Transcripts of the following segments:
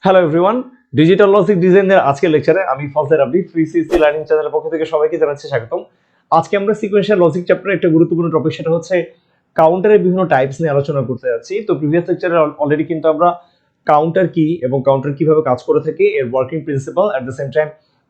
Hello everyone, digital logic ডিজাইনের আজকের লেকচারে আমি ফজলের আবদি ফ্রি সিসি লার্নিং চ্যানেলের পক্ষ থেকে সবাইকে জানাচ্ছি স্বাগতম। আজকে আমরা সিকোয়েন্সিয়াল লজিক চ্যাপ্টারে একটা গুরুত্বপূর্ণ টপিক, সেটা হচ্ছে কাউন্টারের বিভিন্ন টাইপস নিয়ে আলোচনা করতে যাচ্ছি। তো প্রিভিয়াস লেকচারে অলরেডি কিন্তু আমরা কাউন্টার কি এবং কাউন্টার কিভাবে কাজ করে থাকে, এর working principal, at the same time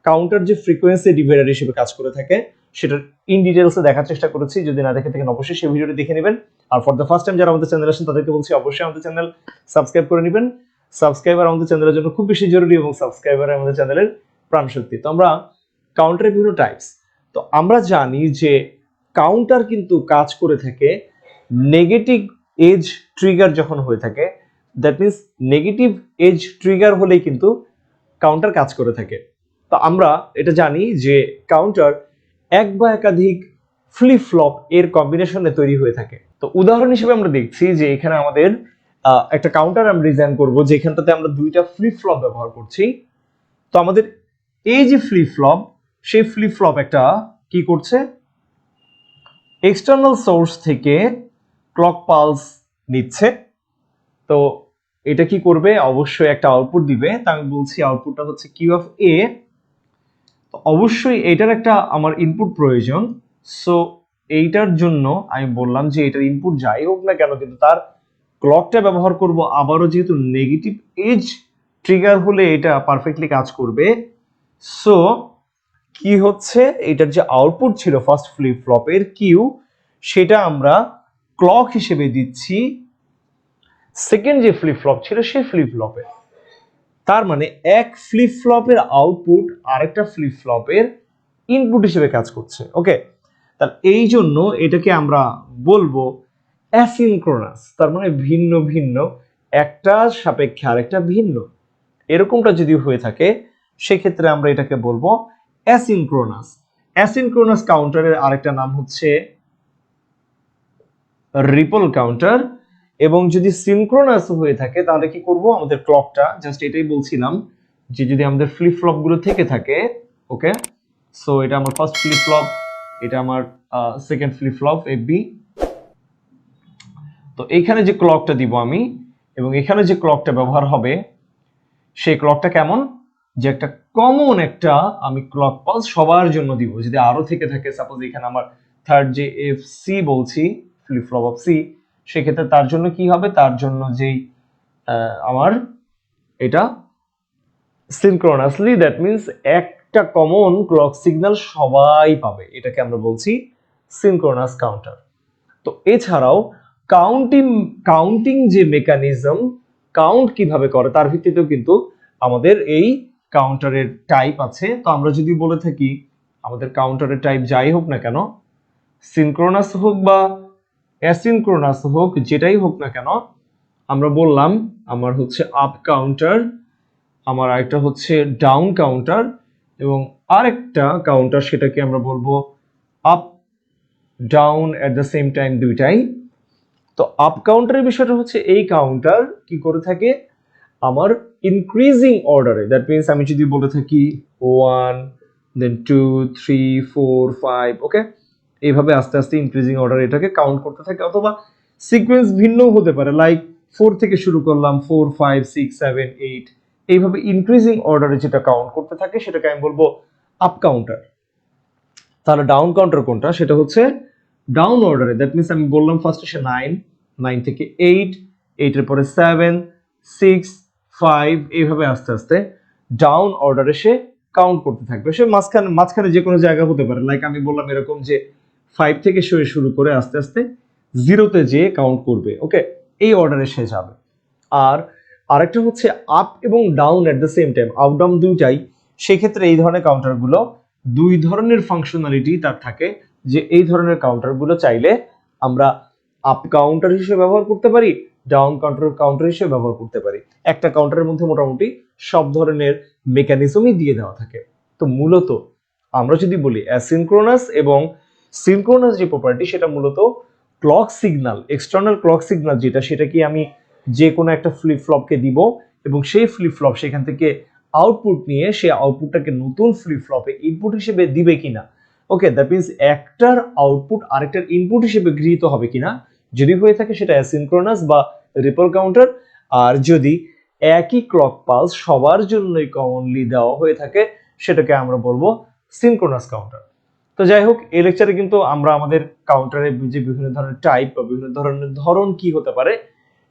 counter যে ফ্রিকোয়েন্সি ডিভাইডার হিসেবে কাজ করে থাকে সেটা ইন ডিটেলসে দেখার চেষ্টা করেছি। যদি না দেখে থাকেন অবশ্যই সেই ভিডিওটি দেখে নেবেন। আর ফর দ্য ফার্স্ট টাইম যারা আমাদের চ্যানেল আসেন তাদেরকে বলছি অবশ্যই আমাদের চ্যানেল সাবস্ক্রাইব করে নেবেন। সাবস্ক্রাইবার আমাদের চ্যানেলের জন্য খুব বেশি জরুরি এবং সাবস্ক্রাইবার আমাদের চ্যানেলের প্রাণশক্তি। তো আমরা কাউন্টারের বিভিন্ন টাইপস, তো আমরা জানি যে কাউন্টার কিন্তু কাজ করে থাকে নেগেটিভ এজ ট্রিগার যখন হয়ে থাকে, that means negative edge trigger হলেই কিন্তু কাউন্টার কাজ করে থাকে। তো আমরা এটা জানি যে কাউন্টার এক বা একাধিক ফ্লিপ ফ্লপ এর কম্বিনেশনে তৈরি হয়ে থাকে। তো উদাহরণ হিসেবে আমরা দেখছি যে এখানে আমাদের একটা কাউন্টার আমরা ডিজাইন করব যেখানটাতে আমরা দুইটা ফ্লিপ ফ্লপ ব্যবহার করছি। তো আমাদের এই যে ফ্লিপ ফ্লপ, সেই ফ্লিপ ফ্লপ একটা কি করছে, এক্সটার্নাল সোর্স থেকে ক্লক পালস নিচ্ছে। তো এটা কি করবে, অবশ্যই একটা আউটপুট দিবে। তা আমি বলছি আউটপুটটা হচ্ছে কিউ অফ এ। তো অবশ্যই এটার একটা আমার ইনপুট প্রয়োজন। সো এইটার জন্য আমি বললাম যে এটার ইনপুট যাই হোক না কেন, কিন্তু তার ক্লকটা ব্যবহার করব। আবারও যেহেতু নেগেটিভ এজ ট্রিগার হলে এটা পারফেক্টলি কাজ করবে। সো কি হচ্ছে, এটার যে আউটপুট ছিল ফার্স্ট ফ্লিপ ফ্লপের কিউ, সেটা আমরা ক্লক হিসেবে দিচ্ছি সেকেন্ড যে ফ্লিপ ফ্লপ ছিল সেই ফ্লিপ ফ্লপে। তার মানে এক ফ্লিপ ফ্লপের আউটপুট আরেকটা ফ্লিপ ফ্লপের ইনপুট হিসেবে কাজ করছে। ওকে, তাহলে এই জন্য এটাকে আমরা বলবো অ্যাসিনক্রোনাস। তার মানে ভিন্ন ভিন্ন, একটা সাপেক্ষে আরেকটা ভিন্ন, এরকমটা যদি হয়ে থাকে সেক্ষেত্রে আমরা এটাকে বলবো অ্যাসিনক্রোনাস। অ্যাসিনক্রোনাস কাউন্টারের আরেকটা নাম হচ্ছে রিপল কাউন্টার। এবং যদি সিনক্রোনাস হয়ে থাকে তাহলে কি করব, আমাদের ক্লকটা জাস্ট এটাই বলছিলাম যে যদি আমাদের ফ্লিপ ফ্লপ গুলো থেকে থাকে, ওকে, সো এটা আমার ফার্স্ট ফ্লিপ ফ্লপ, এটা আমার second flip flop F B. তো এইখানে যে ক্লকটা দিব আমি এবং এখানে যে ক্লকটা ব্যবহার হবে সেই ক্লকটা কেমন, যে একটা কমন একটা আমি ক্লক পালস সবার জন্য দিব। যদি আরো থেকে থাকে, সাপোজ এখানে আমার থার্ড যে এফ সি বলছি, ফ্লিপ ফ্লপ অফ সি, সেক্ষেত্রে তার জন্য কি হবে, তার জন্য যেই আমার এটা সিনক্রোনাসলি, দ্যাট মিনস একটা কমন ক্লক সিগন্যাল সবাই পাবে, এটাকে আমরা বলছি সিনক্রোনাস কাউন্টার। তো এছাড়াও কাউন্টিং যে মেকানিজম, কাউন্ট কিভাবে করে তার ভিত্তিতেও কিন্তু আমাদের এই কাউন্টারের টাইপ আছে। তো আমরা যদি বলে থাকি আমাদের কাউন্টারের টাইপ যাই হোক না কেন, সিনক্রোনাস হোক বা অ্যাসিনক্রোনাস হোক, যেটাই হোক না কেন, আমরা বললাম আমার হচ্ছে আপ কাউন্টার, আমার আরেকটা হচ্ছে ডাউন কাউন্টার, এবং আরেকটা কাউন্টার সেটাকে আমরা বলবো up down at the same time, দুইটাই। তো আপ কাউন্টারের বিষয়টা হচ্ছে এই কাউন্টার কি করে থাকে আমার ইনক্রিজিং অর্ডারে, দ্যাট মিনস আমি যদি বলে থাকি 1 দেন 2 3 4 5, ওকে, এইভাবে আস্তে আস্তে ইনক্রিজিং অর্ডারে এটাকে কাউন্ট করতে থাকে। অথবা সিকোয়েন্স ভিন্ন হতে পারে, লাইক 4 থেকে শুরু করলাম, 4 5 6 7 8, এইভাবে ইনক্রিজিং অর্ডারে যেটা কাউন্ট করতে থাকে সেটাকে আমি বলবো আপ কাউন্টার। তাহলে ডাউন কাউন্টার কোনটা, সেটা হচ্ছে ডাউন অর্ডারে, দ্যাট মিনস আমি বললাম ফার্স্ট এসে 9, 9 থেকে 8, 8 এর পরে 7 6 5, এইভাবে আস্তে আস্তে ডাউন অর্ডারে সে কাউন্ট করতে থাকবে। সে মাঝখানে যে কোনো জায়গা হতে পারে, লাইক আমি বললাম এরকম যে 5 থেকে শুরু করে আস্তে আস্তে 0-তে যেয়ে কাউন্ট করবে। ওকে, এই অর্ডারে সে যাবে। আর আরেকটা হচ্ছে আপ এবং down at the same time, up down দুইটাই। সেক্ষেত্রে এই ধরনের কাউন্টারগুলো দুই ধরনের ফাংশনালিটি তার থাকে, যে এই ধরনের কাউন্টারগুলো চাইলে আমরা আপ কাউন্টার হিসেবে ব্যবহার করতে পারি, ডাউন কাউন্টার হিসেবে ব্যবহার করতে পারি। একটা কাউন্টারের মধ্যে মোটামুটি সব ধরনের মেকানিজমই দিয়ে দেওয়া থাকে। তো মূলত আমরা যদি বলি অ্যাসিনক্রোনাস এবং সিনক্রোনাস যে প্রপার্টি, সেটা মূলত clock signal, external clock signal যেটা, সেটা কি আমি যে কোনো একটা ফ্লিপ ফ্লপকে দিব এবং সেই ফ্লিপ ফ্লপ সেখান থেকে আউটপুট নিয়ে সেই আউটপুটটাকে নতুন ফ্লিপ ফ্লপে ইনপুট হিসেবে দিবে কিনা। ওকে, দ্যাট মিনস একটার আউটপুট আরেকটার ইনপুট হিসেবে গৃহীত হবে কিনা, যদি হয়ে থাকে সেটা অ্যাসিনক্রোনাস বা রিপল কাউন্টার। আর যদি একই ক্লক পালস সবার জন্যই কমনলি দেওয়া হয়ে থাকে, সেটাকে আমরা বলবো সিনক্রোনাস কাউন্টার। তো যাই হোক, এই লেকচারে কিন্তু আমরা আমাদের কাউন্টারের যে বিভিন্ন ধরনের টাইপ বা বিভিন্ন ধরনের ধরন কি হতে পারে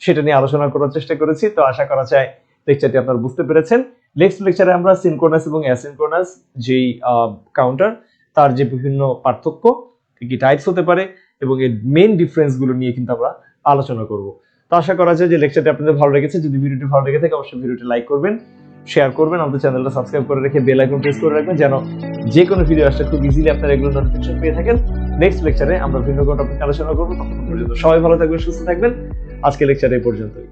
সেটা নিয়ে আলোচনা করার চেষ্টা করেছি। তো আশা করা যায় লেকচারটি আপনারা বুঝতে পেরেছেন। নেক্সট লেকচারে আমরা সিনক্রোনাস এবং অ্যাসিনক্রোনাস যেই কাউন্টার তার যে বিভিন্ন পার্থক্য, কি টাইপস হতে পারে এবং এর মেইন ডিফারেন্স গুলো নিয়ে কিন্তু আমরা আলোচনা করব। তো আশা করা যায় যে লেকচারটি আপনাদের ভালো লেগেছে। যদি ভিডিওটি ভালো লেগে থাকে অবশ্যই ভিডিওটি লাইক করবেন, শেয়ার করবেন, আমাদের চ্যানেলটা সাবস্ক্রাইব করে রেখে বেল আইকন প্রেস করে রাখবেন যেন যে কোনো ভিডিও আসলে খুব ইজিলি আপনারা এগুলো নোটিফিকেশন পেয়ে থাকেন। নেক্সট লেকচারে আমরা ভিন্ন কোনো টপিক আলোচনা করবো। ততক্ষণ পর্যন্ত সবাই ভালো থাকবেন, সুস্থ থাকবেন। আজকে লেকচার এই পর্যন্তই।